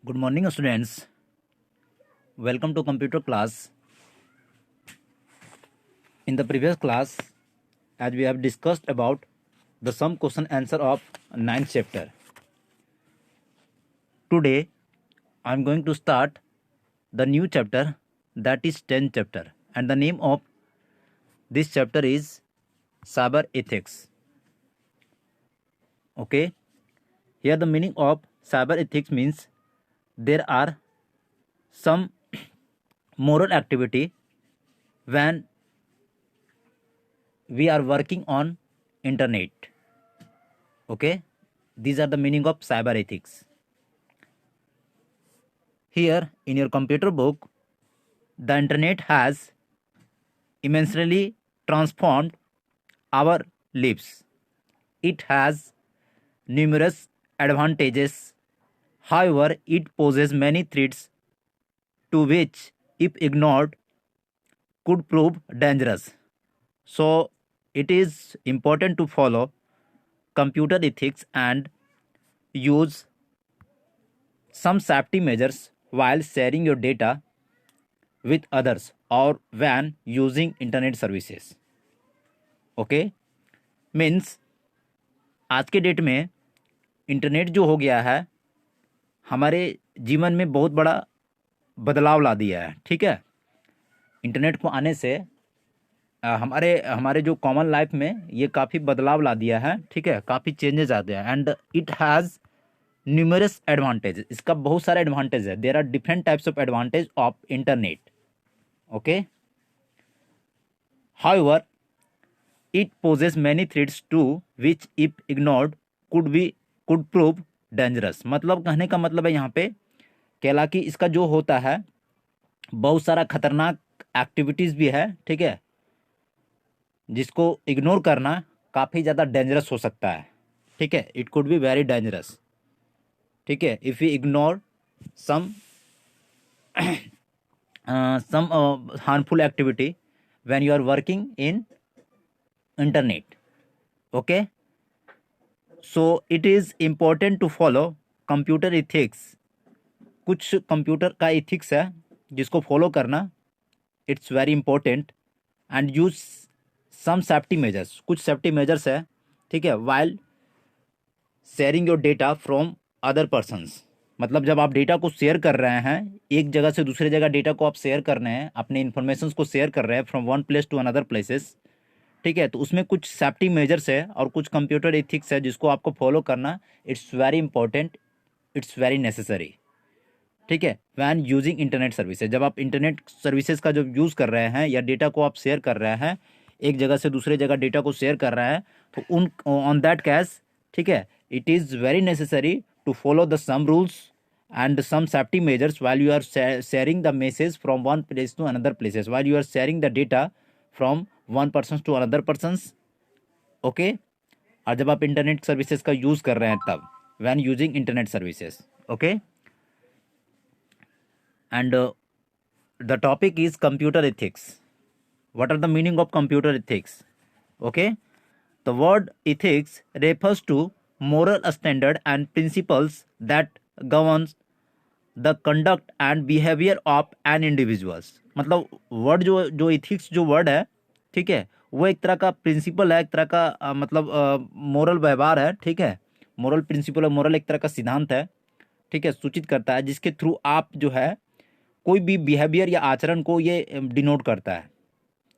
Good morning, students. Welcome to computer class. In the previous class, as we have discussed about the sum question answer of ninth chapter. Today, I am going to start the new chapter, that is 10th chapter, and the name of this chapter is cyber ethics. Okay, here the meaning of cyber ethics means there are some moral activity when we are working on internet. Okay, these are the meaning of cyber ethics. Here in your computer book, the internet has immensely transformed our lives. It has numerous advantages. However, it poses many threats to which, if ignored, could prove dangerous. So, it is important to follow computer ethics and use some safety measures while sharing your data with others or when using internet services. Okay means आज के date में internet जो हो गया है हमारे जीवन में बहुत बड़ा बदलाव ला दिया है. ठीक है, इंटरनेट को आने से हमारे हमारे जो कॉमन लाइफ में ये काफ़ी बदलाव ला दिया है. ठीक है, काफ़ी चेंजेस आते हैं and it has numerous advantage. इसका बहुत सारा एडवांटेज है. There are different types of advantage of internet. Okay, however it poses many threats too which if ignored could prove dangerous. मतलब कहने का मतलब है यहाँ पे कहला कि इसका जो होता है बहुत सारा खतरनाक एक्टिविटीज़ भी है. ठीक है, जिसको इग्नोर करना काफ़ी ज़्यादा डेंजरस हो सकता है. ठीक है, it could be very dangerous. ठीक है, if you ignore some harmful activity when you are working in internet. Okay, so it is important to follow computer ethics. कुछ कंप्यूटर का इथिक्स है जिसको फॉलो करना it's very important and use some safety measures. कुछ safety measures है. ठीक है, while sharing your data from other persons. मतलब जब आप डेटा को शेयर कर रहे हैं, एक जगह से दूसरे जगह डेटा को आप शेयर कर रहे हैं, अपने इन्फॉर्मेशन को शेयर कर रहे हैं from one place to another places. ठीक है, तो उसमें कुछ सेफ्टी मेजर्स है और कुछ कंप्यूटर एथिक्स है जिसको आपको फॉलो करना it's very important, it's very necessary. ठीक है, व्हेन यूजिंग इंटरनेट सर्विसेज. जब आप इंटरनेट सर्विसेज का जो यूज़ कर रहे हैं या डेटा को आप शेयर कर रहे हैं, एक जगह से दूसरे जगह डेटा को शेयर कर रहे हैं, तो उन ऑन दैट केस, ठीक है, it is very necessary to follow the some rules and some safety measures while you are sharing the message from one place to another places, while you are sharing the data from one persons to another persons. Okay, और जब आप internet services का use कर रहे हैं तब when using internet services. Okay, and the topic is computer ethics. What are the meaning of computer ethics? Okay, the word ethics refers to moral standard and principles that governs the conduct and behaviour of an individuals. मतलब word जो ethics जो word है, ठीक है, वो एक तरह का प्रिंसिपल है, एक तरह का मतलब मोरल व्यवहार है. ठीक है, मोरल प्रिंसिपल है, मोरल एक तरह का सिद्धांत है. ठीक है, सूचित करता है जिसके थ्रू आप जो है कोई भी बिहेवियर या आचरण को ये डिनोट करता है.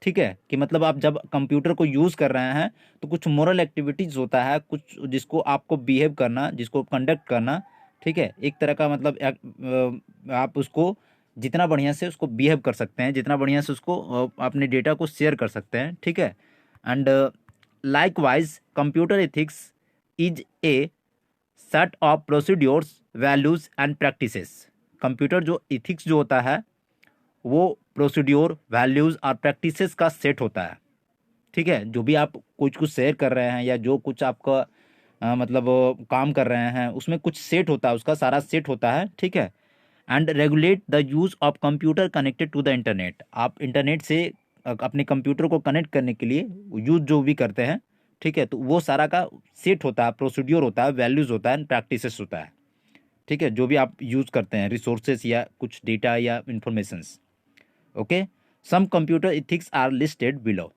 ठीक है, कि मतलब आप जब कंप्यूटर को यूज़ कर रहे हैं तो कुछ मोरल एक्टिविटीज़ होता है, कुछ जिसको आपको बिहेव करना, जिसको कंडक्ट करना. ठीक है, एक तरह का मतलब आप उसको जितना बढ़िया से उसको बिहेव कर सकते हैं, जितना बढ़िया से उसको अपने डेटा को शेयर कर सकते हैं. ठीक है, and like wise computer ethics is a set of procedures, values and practices. Computer जो इथिक्स जो होता है वो प्रोसीड्योर, वैल्यूज़ और प्रैक्टिसेस का सेट होता है. ठीक है, जो भी आप कुछ शेयर कर रहे हैं या जो कुछ आपका मतलब काम कर रहे हैं उसमें कुछ सेट होता है, उसका सारा सेट होता है. ठीक है, and regulate the use of computer connected to the internet. आप इंटरनेट से अपने कंप्यूटर को कनेक्ट करने के लिए यूज़ जो भी करते हैं, ठीक है, तो वो सारा का सेट होता है, प्रोसीड्योर होता है, वैल्यूज़ होता है, प्रैक्टिसेस होता है. ठीक है, जो भी आप यूज़ करते हैं रिसोर्सेस या कुछ डेटा या informations. Okay, some computer ethics are listed below.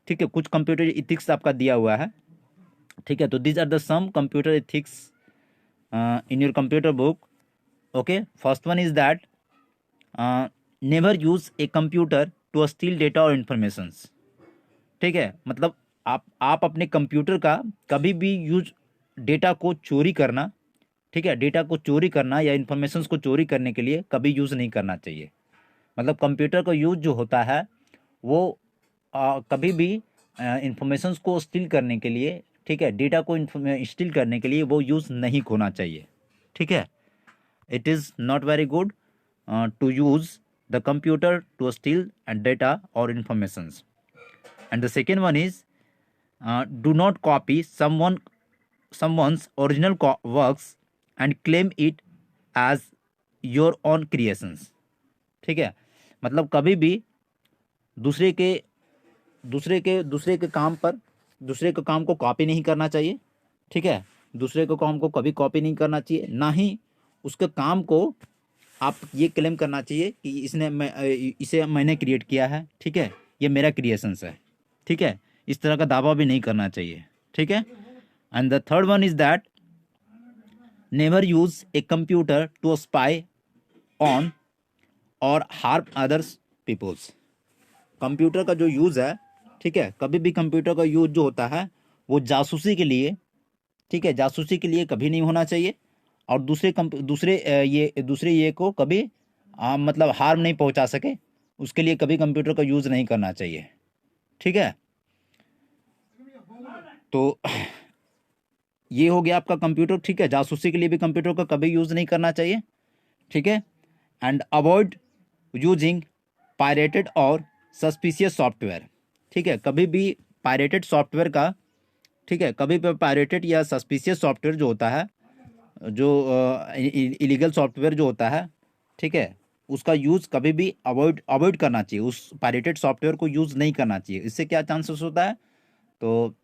ठीक है, कुछ कंप्यूटर इथिक्स आपका दिया हुआ है। ठीक है, तो these are the some computer ethics in your computer book. Okay, first one is that never use a computer to steal data और इंफॉर्मेशंस। ठीक है, मतलब आप अपने कंप्यूटर का कभी भी यूज डेटा को चोरी करना, ठीक है, डेटा को चोरी करना या इंफॉर्मेशंस को चोरी करने के लिए कभी यूज़ नहीं करना चाहिए। मतलब कंप्यूटर का यूज जो होता है वो कभी भी इंफॉर्मेशंस को स्टील करने के लिए, ठीक है, डेटा को स्टील करने के लिए वो यूज़ नहीं होना चाहिए। ठीक है, it is not very good to use the computer to steal and data or informations. And the second one is do not copy someone's original works and claim it as your own creations. ठीक है, मतलब कभी भी दूसरे के दूसरे के काम पर दूसरे के काम को कॉपी नहीं करना चाहिए। ठीक है, दूसरे के काम को कभी कॉपी नहीं करना चाहिए, ना ही उसके काम को आप ये क्लेम करना चाहिए कि इसे मैंने क्रिएट किया है। ठीक है, ये मेरा क्रिएशंस है। ठीक है, इस तरह का दावा भी नहीं करना चाहिए। ठीक है, and the third one is that never use a computer to spy on और हार्म अदर्स पीपल्स। कंप्यूटर का जो यूज़ है, ठीक है, कभी भी कंप्यूटर का यूज जो होता है वो जासूसी के लिए, ठीक है, जासूसी के लिए कभी नहीं होना चाहिए। और दूसरे ये को कभी मतलब हार्म नहीं पहुंचा सके, उसके लिए कभी कंप्यूटर का यूज़ नहीं करना चाहिए। ठीक है, तो ये हो गया आपका कंप्यूटर। ठीक है, जासूसी के लिए भी कंप्यूटर का कभी यूज़ नहीं करना चाहिए। ठीक है, एंड अवॉइड यूजिंग पायरेटेड और सस्पिशियस सॉफ्टवेयर। ठीक है, कभी भी पायरेटेड सॉफ्टवेयर का, ठीक है, कभी भी पायरेटेड या सस्पिशियस सॉफ्टवेयर जो होता है, जो इलीगल सॉफ्टवेयर जो होता है, ठीक है, उसका यूज़ कभी भी अवॉइड करना चाहिए। उस पायरेटेड सॉफ्टवेयर को यूज़ नहीं करना चाहिए। इससे क्या चांसेस होता है, तो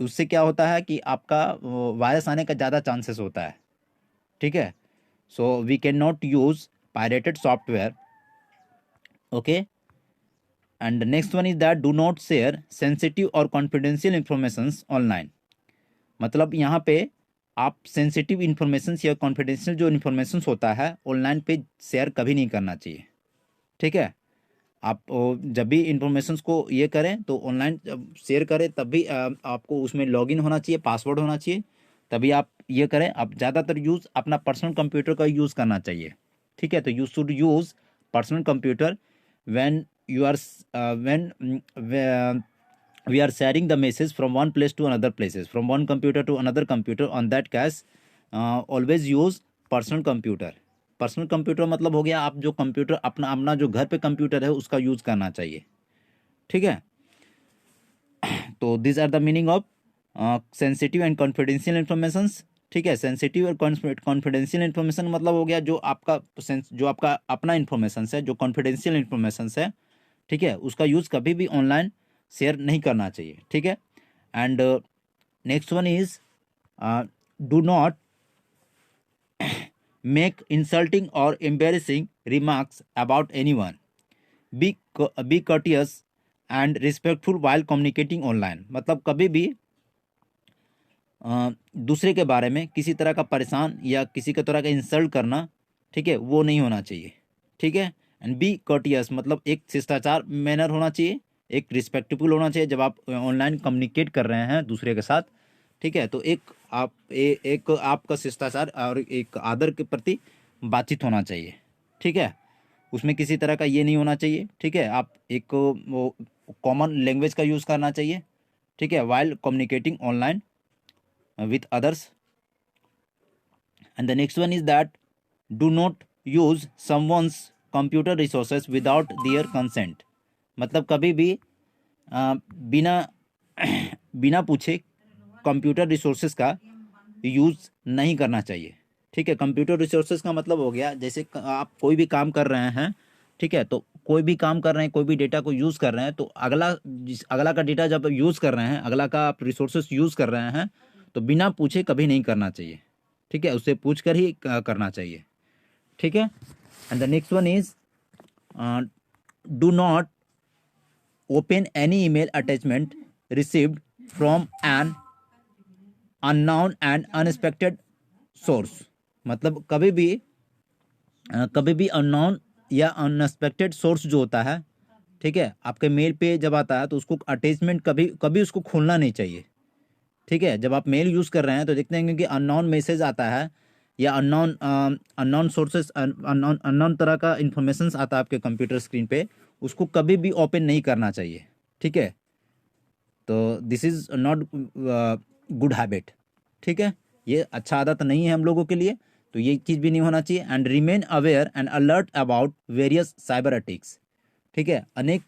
उससे क्या होता है कि आपका वायरस आने का ज़्यादा चांसेस होता है। ठीक है, so we can not use pirated software. Okay, and next one is that do not share sensitive और कॉन्फिडेंशियल इंफॉर्मेशंस ऑनलाइन। मतलब यहाँ पे आप सेंसिटिव इन्फॉर्मेशंस या कॉन्फिडेंशियल जो इन्फॉर्मेशंस होता है ऑनलाइन पे शेयर कभी नहीं करना चाहिए। ठीक है, आप जब भी इंफॉर्मेशंस को ये करें तो ऑनलाइन जब शेयर करें तब भी आपको उसमें लॉगिन होना चाहिए, पासवर्ड होना चाहिए, तभी आप ये करें। आप ज़्यादातर यूज़ अपना पर्सनल कंप्यूटर का यूज़ करना चाहिए। ठीक है, तो you should use personal computer when you are when we are sharing the message from one place to another places, from one computer to another computer. On that case always use personal computer. Personal computer मतलब हो गया आप जो computer अपना जो घर पे computer है उसका यूज करना चाहिए। ठीक है, तो this are the meaning of sensitive and confidential informations. ठीक है, सेंसिटिव और कॉन्फिडेंशियल इन्फॉर्मेशन मतलब हो गया जो आपका अपना इन्फॉर्मेशन है, जो कॉन्फिडेंशियल इन्फॉर्मेशन है, ठीक है, उसका यूज कभी भी ऑनलाइन शेयर नहीं करना चाहिए। ठीक है, and next one is do not make insulting और embarrassing remarks about anyone. Be courteous and respectful while communicating online. मतलब कभी भी दूसरे के बारे में किसी तरह का परेशान या किसी का तरह का इंसल्ट करना, ठीक है, वो नहीं होना चाहिए। ठीक है, एंड बी कर्टियस मतलब एक शिष्टाचार मैनर होना चाहिए, एक रिस्पेक्टफुल होना चाहिए जब आप ऑनलाइन कम्युनिकेट कर रहे हैं दूसरे के साथ। ठीक है, तो एक आपका शिष्टाचार और एक आदर के प्रति बातचीत होना चाहिए। ठीक है, उसमें किसी तरह का ये नहीं होना चाहिए। ठीक है, आप एक वो कॉमन लैंग्वेज का यूज़ करना चाहिए। ठीक है, while communicating online with others. And the next one is that do not use someone's computer resources without their consent. मतलब कभी भी बिना बिना पूछे कंप्यूटर रिसोर्सेज का यूज़ नहीं करना चाहिए। ठीक है, कंप्यूटर रिसोर्सेज का मतलब हो गया जैसे आप कोई भी काम कर रहे हैं, ठीक है, तो कोई भी काम कर रहे हैं, कोई भी डेटा को यूज़ कर रहे हैं, तो अगला का डेटा जब यूज़ कर रहे हैं, अगला का आप रिसोर्सेज यूज़ कर रहे हैं, तो बिना पूछे कभी नहीं करना चाहिए। ठीक है, उससे पूछ कर ही करना चाहिए, ठीक है। And the next one is do not open any email attachment received from an unknown and unexpected source. मतलब कभी भी अननोन या अनएक्सपेक्टेड सोर्स जो होता है, ठीक है, आपके मेल पे जब आता है तो उसको अटैचमेंट कभी कभी उसको खोलना नहीं चाहिए, ठीक है। जब आप मेल यूज़ कर रहे हैं तो देखते हैं कि अननोन मैसेज आता है या अननोन सोर्सेस, अननोन तरह का इंफॉर्मेशन आता है आपके कंप्यूटर स्क्रीन पे, उसको कभी भी ओपन नहीं करना चाहिए, ठीक है। तो this is not good habit, ठीक है, ये अच्छा आदत नहीं है हम लोगों के लिए, तो ये चीज़ भी नहीं होना चाहिए। And remain aware and alert about various cyber attacks, ठीक है। अनेक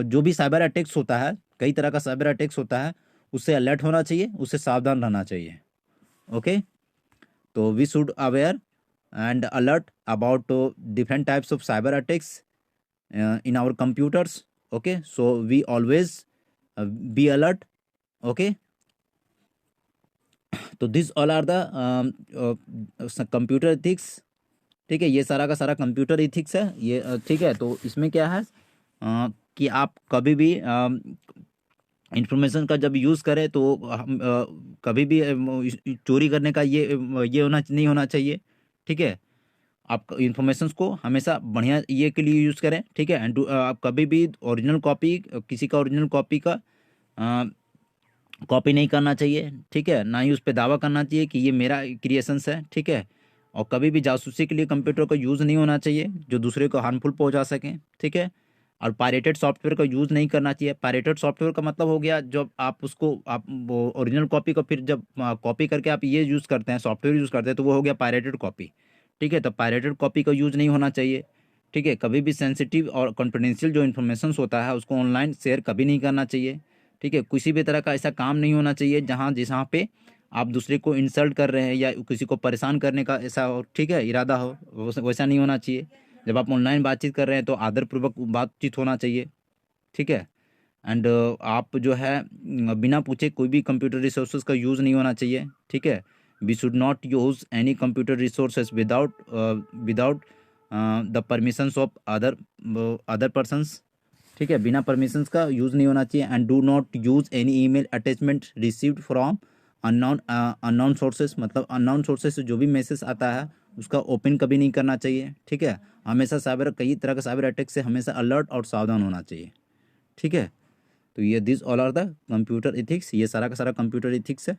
जो भी साइबर अटैक्स होता है, कई तरह का साइबर अटैक्स होता है, उससे अलर्ट होना चाहिए, उससे सावधान रहना चाहिए, ओके। तो we should aware and alert about different types of cyber attacks in our computers, okay, so we always be alert, okay। तो this all are the computer ethics, ठीक है, ये सारा का सारा कंप्यूटर एथिक्स है ये, ठीक है। तो इसमें क्या है कि आप कभी भी इंफॉर्मेशन का जब यूज़ करें तो हम कभी भी चोरी करने का ये होना नहीं होना चाहिए, ठीक है। आप इंफॉर्मेशंस को हमेशा बढ़िया ये के लिए यूज़ करें, ठीक है। एंड आप कभी भी ओरिजिनल कॉपी, किसी का ओरिजिनल कॉपी का कॉपी नहीं करना चाहिए, ठीक है, ना ही उस पर दावा करना चाहिए कि ये मेरा क्रिएशंस है, ठीक है। और कभी भी जासूसी के लिए कंप्यूटर का यूज़ नहीं होना चाहिए जो दूसरे को हार्मफुल पहुंचा सकें, ठीक है। और पायरेटेड सॉफ्टवेयर का यूज़ नहीं करना चाहिए। पायरेटेड सॉफ्टवेयर का मतलब हो गया जब आप उसको आप वो ओरिजिनल कॉपी को फिर जब कॉपी करके आप ये यूज़ करते हैं, सॉफ्टवेयर यूज़ करते हैं, तो वो हो गया पायरेटेड कॉपी, ठीक है। तो पायरेटेड कॉपी का यूज़ नहीं होना चाहिए, ठीक है। कभी भी सेंसिटिव और कॉन्फिडेंशियल जो इन्फॉर्मेशन होता है उसको ऑनलाइन शेयर कभी नहीं करना चाहिए, ठीक है। किसी भी तरह का ऐसा काम नहीं होना चाहिए जहाँ पे आप दूसरे को इंसल्ट कर रहे हैं या किसी को परेशान करने का ऐसा हो, ठीक है, इरादा हो, वैसा नहीं होना चाहिए। जब आप ऑनलाइन बातचीत कर रहे हैं तो आदरपूर्वक बातचीत होना चाहिए, ठीक है। एंड आप जो है बिना पूछे कोई भी कंप्यूटर रिसोर्सेज का यूज़ नहीं होना चाहिए, ठीक है। We should not use any computer resources without the permissions of other persons, ठीक है, बिना परमिशंस का यूज़ नहीं होना चाहिए। And do not use any email attachment received from unknown sources, मतलब अननोन सोर्सेस से जो भी मैसेज आता है उसका ओपन कभी नहीं करना चाहिए, ठीक है। हमेशा कई तरह का साइबर अटैक से हमेशा अलर्ट और सावधान होना चाहिए, ठीक है। तो ये this all are the computer ethics, ये सारा का सारा कंप्यूटर इथिक्स है।